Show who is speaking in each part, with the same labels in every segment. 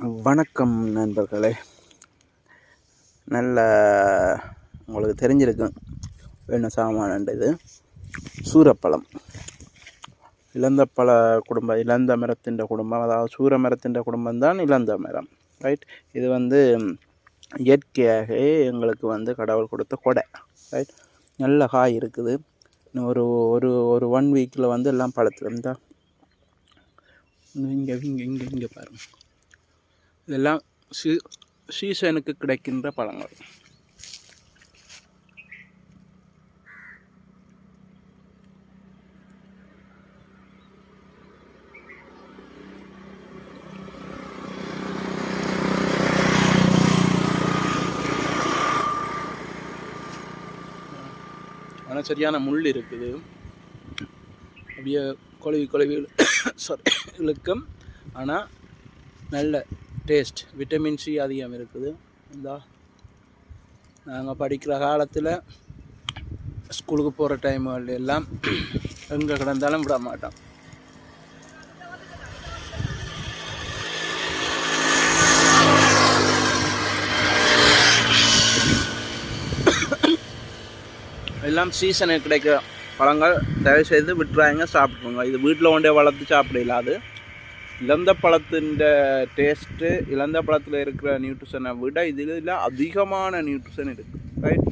Speaker 1: வணக்கம் நண்பர்களே. நல்ல உங்களுக்கு தெரிஞ்சிருக்கும் என்ன சாமான்ண்டு. இது சூரப்பழம், இளந்த பழ குடும்பம், இளந்த மரத்தின் குடும்பம். அதாவது சூர மரத்தின் குடும்பம் தான் இளந்த மரம், ரைட். இது இயற்கையாக எங்களுக்கு கடவுள் கொடுத்த கொடை, ரைட். நல்ல காய் இருக்குது. இன்னும் ஒரு ஒரு ஒரு 1 வீக்கில் எல்லாம் பழத்தில் இருந்தால் இங்கே இங்கே இங்கே இங்கே பாருங்கள். இதெல்லாம் சீசனுக்கு கிடைக்கின்ற பழங்கள். ஆனால் சரியான முள் இருக்குது, அப்படியே குழவி இழுக்கும். ஆனால் நல்ல டேஸ்ட், விட்டமின் சி அதிகம் இருக்குது. நாங்கள் படிக்கிற காலத்தில் ஸ்கூலுக்கு போகிற டைம்கள் எல்லாம் எங்கே கிடந்தாலும் விட மாட்டோம். எல்லாம் சீசனுக்கு கிடைக்கிற பழங்கள். தயவுசெய்து விட்டுறாங்க, சாப்பிடுவோங்க. இது வீட்டில் கொண்டே வளர்த்து சாப்பிட இல்லாது. இளந்த பழத்தின் டேஸ்ட்டு, இளந்த பழத்தில் இருக்கிற நியூட்ரிஷனை விட இதில் அதிகமான நியூட்ரிஷன் இருக்குது, ரைட்.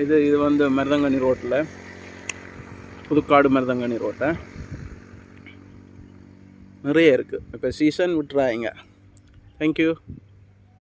Speaker 1: இது மருதங்கனி ரோட்டில், புதுக்காடு மருதங்கனி ரோட்டை நிறைய இருக்குது. இப்போ சீசன் விட்டுறாங்க. தேங்க்யூ.